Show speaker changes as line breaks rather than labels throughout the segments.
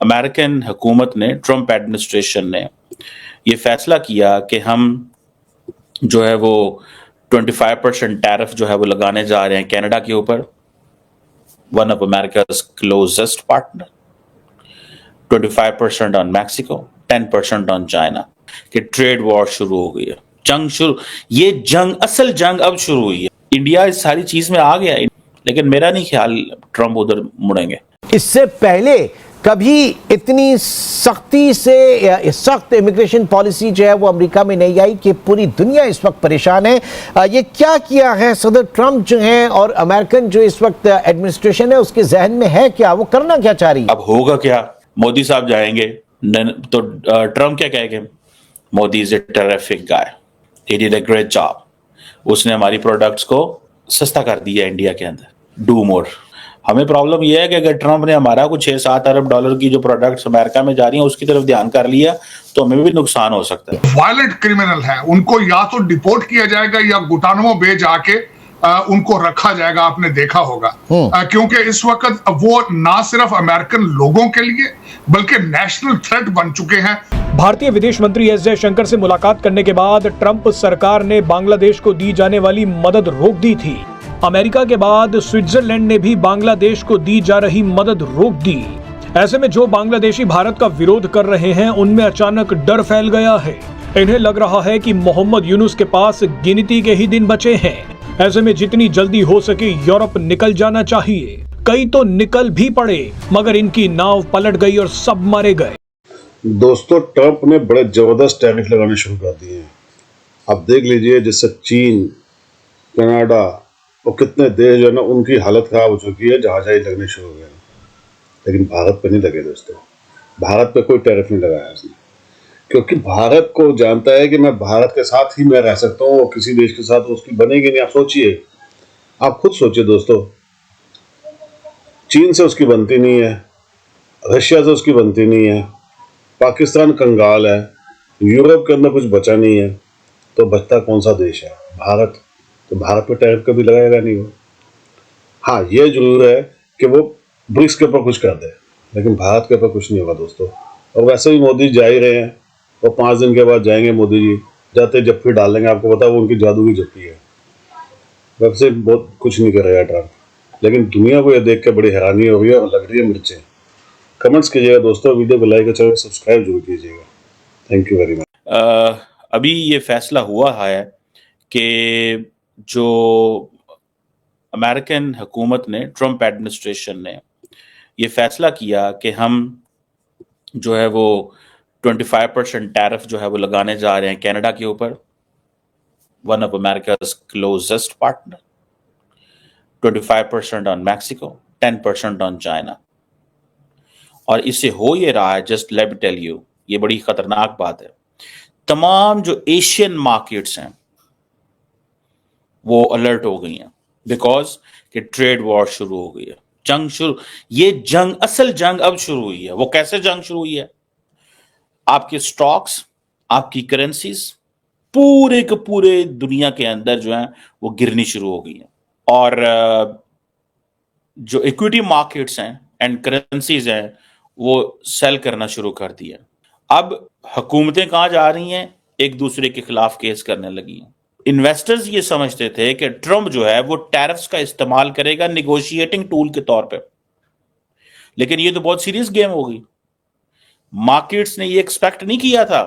American हुकूमत ने, Trump administration ने ये फैसला किया कि हम जो है वो 25% टैरिफ जो है वो लगाने जा रहे हैं कनाडा के ऊपर, one of America's closest partner, 25% on Mexico, 10% on China, कि ट्रेड वॉर शुरू हो गई है, जंग शुरू। ये जंग, असल जंग अब शुरू हुई है। इंडिया इस सारी चीज में आ गया, लेकिन मेरा नहीं ख्याल ट्रंप उधर मुड़ेंगे।
इससे पहले कभी इतनी सख्ती से सख्त इमिग्रेशन पॉलिसी जो है वो अमेरिका में नहीं आई कि पूरी दुनिया इस वक्त परेशान है। ये क्या किया है सदर ट्रंप जो हैं और अमेरिकन जो इस वक्त एडमिनिस्ट्रेशन है उसके जहन में है क्या, वो करना क्या चाह रही है?
अब होगा क्या? मोदी साहब जाएंगे तो ट्रंप क्या कहेंगे? Modi is a terrific guy, he did a great job, उसने हमारी प्रोडक्ट्स को सस्ता कर दिया इंडिया के अंदर, डू मोर। हमें प्रॉब्लम यह है कि अगर ट्रंप ने हमारा कुछ 6-7 अरब डॉलर की जो प्रोडक्ट्स अमेरिका में जा रही हैं उसकी तरफ ध्यान कर लिया तो हमें भी नुकसान हो सकता है।
वायलेंट क्रिमिनल है, उनको या तो डिपोर्ट किया जाएगा या गुटानमो बे जाके उनको रखा जाएगा, आपने देखा होगा। क्योंकि इस वक्त वो ना सिर्फ अमेरिकन लोगों के लिए बल्कि नेशनल थ्रेट बन चुके हैं।
भारतीय विदेश मंत्री एस जयशंकर से मुलाकात करने के बाद ट्रंप सरकार ने बांग्लादेश को दी जाने वाली मदद रोक दी थी। अमेरिका के बाद स्विट्जरलैंड ने भी बांग्लादेश को दी जा रही मदद रोक दी। ऐसे में जो बांग्लादेशी भारत का विरोध कर रहे हैं उनमें अचानक डर फैल गया है। इन्हें लग रहा है कि मोहम्मद यूनुस के पास गिनती के ही दिन बचे हैं। ऐसे में जितनी जल्दी हो सके यूरोप निकल जाना चाहिए। कई तो निकल भी पड़े मगर इनकी नाव पलट गई और सब मारे गए।
दोस्तों, ट्रंप ने बड़े जबरदस्त टैरिफ लगाने शुरू कर दिए हैं। आप देख लीजिए, जैसे चीन, कनाडा और कितने देश जो है ना, उनकी हालत खराब हो चुकी है, जहाज़ लगने शुरू हो गए। लेकिन भारत पे नहीं लगे दोस्तों, भारत पे कोई टैरिफ नहीं लगाया इसने, क्योंकि भारत को जानता है कि मैं भारत के साथ ही मैं रह सकता हूँ, किसी देश के साथ उसकी बनेगी नहीं। आप सोचिए, आप खुद सोचिए दोस्तों, चीन से उसकी बनती नहीं है, रशिया से उसकी बनती नहीं है, पाकिस्तान कंगाल है, यूरोप के अंदर कुछ बचा नहीं है, तो बचता कौन सा देश है? भारत। तो भारत पे टैरिफ कभी लगाएगा नहीं वो। हाँ, ये जरूर है कि वो ब्रिक्स के ऊपर कुछ कर दे, लेकिन भारत के ऊपर कुछ नहीं होगा दोस्तों। और वैसे भी मोदी जा ही रहे हैं और 5 दिन के बाद जाएंगे मोदी जी, जाते जप्फी डाल देंगे। आपको पता है वो उनकी जादू की जप्फी है। वैसे बहुत कुछ नहीं करेगा ट्रंप, लेकिन दुनिया को यह देख के बड़ी हैरानी हो रही है और लग रही है मिर्चें। कमेंट्स कीजिएगा दोस्तों, वीडियो को लाइक और चैनल सब्सक्राइब जरूर कीजिएगा। Thank you very much.
अभी ये फैसला हुआ है कि जो अमेरिकन हुकूमत ने, ट्रंप एडमिनिस्ट्रेशन ने ये फैसला किया कि हम जो है वो 25% टैरिफ जो है वो लगाने जा रहे हैं कनाडा के ऊपर, one of America's closest partner, 25% on Mexico, 10% on China. और इससे हो ये रहा है, just let me tell you, ये बड़ी खतरनाक बात है। तमाम जो एशियन मार्केट्स हैं वो अलर्ट हो गई हैं, बिकॉज कि ट्रेड वॉर शुरू हो गई है, जंग शुरू। ये जंग, असल जंग अब शुरू हुई है। वो कैसे जंग शुरू हुई है? आपके स्टॉक्स, आपकी करेंसीज पूरे के पूरे दुनिया के अंदर जो है वो गिरनी शुरू हो गई हैं। और जो इक्विटी मार्केट्स हैं एंड करेंसीज हैं वो सेल करना शुरू कर दिया। अब हुकूमतें कहां जा रही हैं? एक दूसरे के खिलाफ केस करने लगी हैं। इन्वेस्टर्स ये समझते थे कि ट्रंप जो है वो टैरिफ्स का इस्तेमाल करेगा निगोशिएटिंग टूल के तौर पे, लेकिन ये तो बहुत सीरियस गेम हो गई। मार्केट्स ने ये एक्सपेक्ट नहीं किया था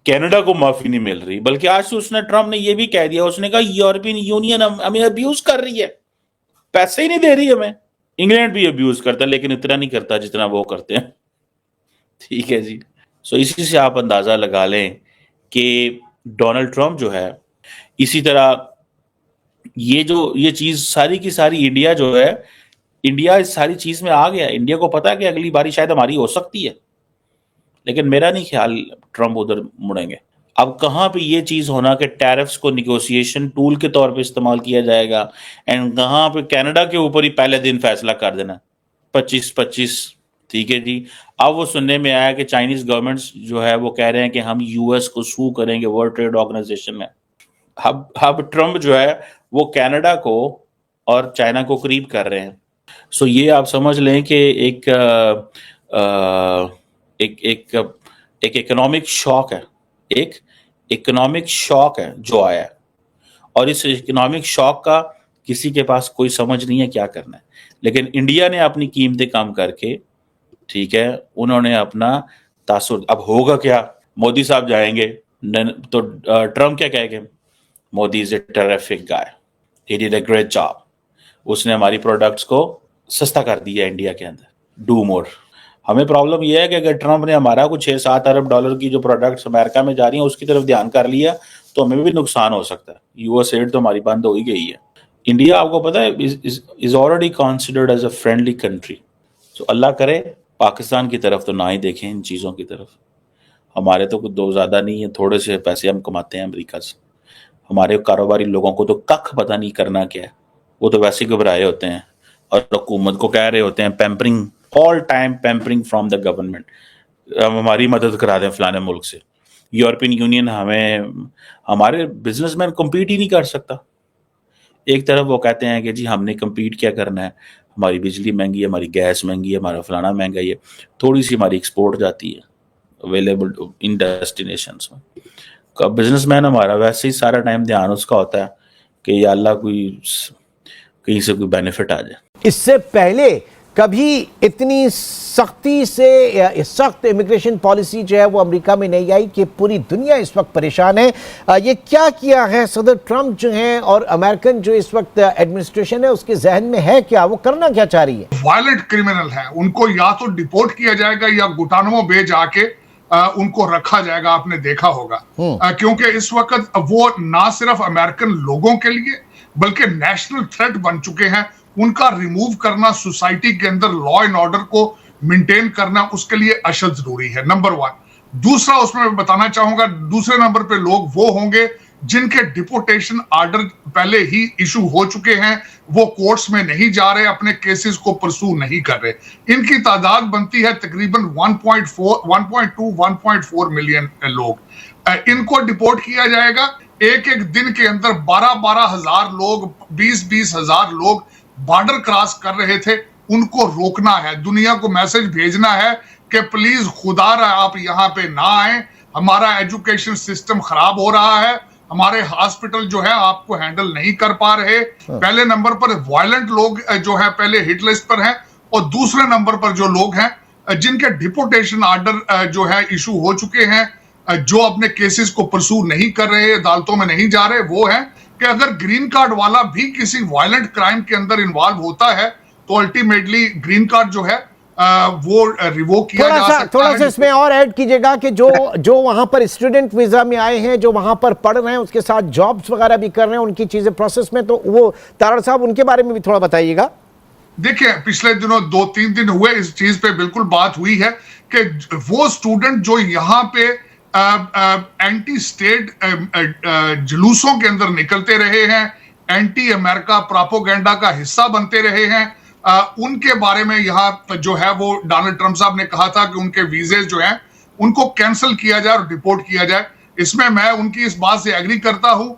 कनाडा को माफी नहीं मिल रही, बल्कि आज से उसने, ट्रंप ने ये भी कह दिया, उसने कहा यूरोपियन यूनियन हमें अब्यूज कर रही है, पैसे ही नहीं दे रही हमें। इंग्लैंड भी अब्यूज करता है लेकिन इतना नहीं करता जितना वो करते हैं। ठीक है जी। सो इसी से आप अंदाजा लगा लें कि डोनाल्ड ट्रंप जो है, इसी तरह ये चीज सारी की सारी इंडिया जो है, इंडिया इस सारी चीज में आ गया। इंडिया को पता है कि अगली बारी शायद हमारी हो सकती है, लेकिन मेरा नहीं ख्याल ट्रंप उधर मुड़ेंगे। अब कहां पे ये चीज होना कि टैरिफ्स को निगोशिएशन टूल के तौर पे इस्तेमाल किया जाएगा, एंड कहां पे कनाडा के ऊपर ही पहले दिन फैसला कर देना 25-25। ठीक है जी। अब वो सुनने में आया कि चाइनीज गवर्नमेंट्स जो है वो कह रहे हैं कि हम यूएस को सू करेंगे वर्ल्ड ट्रेड ऑर्गेनाइजेशन में। अब ट्रंप जो है वो कनाडा को और चाइना को करीब कर रहे हैं। सो ये आप समझ लें कि एक एक एक एक इकोनॉमिक शॉक है, एक इकोनॉमिक शॉक है जो आया है, और इस इकोनॉमिक शॉक का किसी के पास कोई समझ नहीं है क्या करना है। लेकिन इंडिया ने अपनी कीमतें कम करके, ठीक है, उन्होंने अपना तासुर, अब होगा क्या, मोदी साहब जाएंगे तो ट्रम्प क्या कहेंगे, Modi is a terrific guy, he did a great job, उसने हमारी प्रोडक्ट्स को सस्ता कर दिया इंडिया के अंदर, डू मोर। हमें प्रॉब्लम यह है कि अगर ट्रम्प ने हमारा कुछ 6-7 अरब डॉलर की जो प्रोडक्ट्स अमेरिका में जा रही हैं उसकी तरफ ध्यान कर लिया तो हमें भी नुकसान हो सकता है। यूएस एड तो हमारी बंद हो ही गई है। इंडिया, आपको पता है, is already considered as a friendly country. तो अल्लाह करे पाकिस्तान की तरफ तो ना ही देखें इन चीज़ों की तरफ। हमारे तो कुछ दो ज़्यादा नहीं है, थोड़े से पैसे हम कमाते हैं अमेरिका से। हमारे कारोबारी लोगों को तो कख पता नहीं करना क्या है, वो तो वैसे ही घबराए होते हैं और हुकूमत को कह रहे होते हैं pampering, all time pampering from the government, हमारी मदद करा दें फलाने मुल्क से। यूरोपियन यूनियन हमें, हमारे बिजनेसमैन कम्पीट ही नहीं कर सकता। एक तरफ वो कहते हैं कि जी हमने कम्पीट क्या करना है, हमारी बिजली महंगी है, हमारी गैस महंगी है, हमारा फलाना महंगा है, थोड़ी सी हमारी एक्सपोर्ट जाती है अवेलेबल इन डेस्टिनेशंस में। बिजनेसमैन हमारा वैसे ही सारा टाइम ध्यान उसका होता है कि या अल्लाह कोई कहीं से कोई बेनिफिट आ जाए।
इससे पहले कभी इतनी सख्ती से सख्त इमिग्रेशन पॉलिसी जो है वो अमेरिका में नहीं आई कि पूरी दुनिया इस वक्त परेशान है। ये क्या किया है सदर ट्रंप जो हैं और अमेरिकन जो इस वक्त एडमिनिस्ट्रेशन है उसके जहन में है क्या, वो करना क्या चाह रही है?
वायलेंट क्रिमिनल है, उनको या तो डिपोर्ट किया जाएगा या गुटानमो बे जाके उनको रखा जाएगा, आपने देखा होगा। क्योंकि इस वक्त वो ना सिर्फ अमेरिकन लोगों के लिए बल्कि नेशनल थ्रेट बन चुके हैं। उनका रिमूव करना सोसाइटी के अंदर लॉ एंड ऑर्डर को मेंटेन करना उसके लिए अशद जरूरी है, नंबर 1। दूसरा, उसमें मैं बताना चाहूंगा, दूसरे नंबर पे लोग वो होंगे जिनके डिपोर्टेशन ऑर्डर पहले ही इशू हो चुके हैं, वो कोर्ट्स में नहीं जा रहे, अपने केसेस को परसू नहीं कर रहे। इनकी तादाद बनती है तकरीबन 1.4 मिलियन लोग। इनको डिपोर्ट किया जाएगा। एक एक दिन के अंदर 12-12 हजार लोग, 20-20 हजार लोग बॉर्डर क्रॉस कर रहे थे। उनको रोकना है, दुनिया को मैसेज भेजना है कि प्लीज खुदा रहा आप यहाँ पे ना आए, हमारा एजुकेशन सिस्टम खराब हो रहा है, हमारे हॉस्पिटल जो है आपको हैंडल नहीं कर पा रहे। पहले नंबर पर वायलेंट लोग जो है पहले हिट लिस्ट पर हैं, और दूसरे नंबर पर जो लोग हैं जिनके डिपोर्टेशन ऑर्डर जो है इशू हो चुके हैं, जो अपने केसेस को परसू नहीं कर रहे, अदालतों में नहीं जा रहे, वो है कि अगर ग्रीन कार्ड वाला भी किसी वायलेंट क्राइम के अंदर इन्वॉल्व होता है तो अल्टीमेटली ग्रीन कार्ड जो है वो रिवोक किया जा सकता है।
थोड़ा सा इसमें और ऐड कीजिएगा कि जो वहां पर स्टूडेंट वीजा में आए हैं, जो वहां पर पढ़ रहे हैं, उसके साथ जॉब्स वगैरह भी कर रहे हैं, उनकी चीजें प्रोसेस में, तो वो तारड़ साहब उनके बारे में भी थोड़ा बताइएगा।
देखिए, पिछले दिनों 2-3 दिन हुए इस चीज पे बिल्कुल बात हुई है कि वो स्टूडेंट जो यहाँ पे एंटी स्टेट जुलूसों के अंदर निकलते रहे हैं, एंटी अमेरिका प्रोपेगेंडा का हिस्सा बनते रहे हैं, उनके बारे में यहाँ जो है वो डोनाल्ड ट्रंप साहब ने कहा था कि उनके वीजे जो हैं उनको कैंसिल किया जाए और डिपोर्ट किया जाए। इसमें मैं उनकी इस बात से एग्री करता हूं।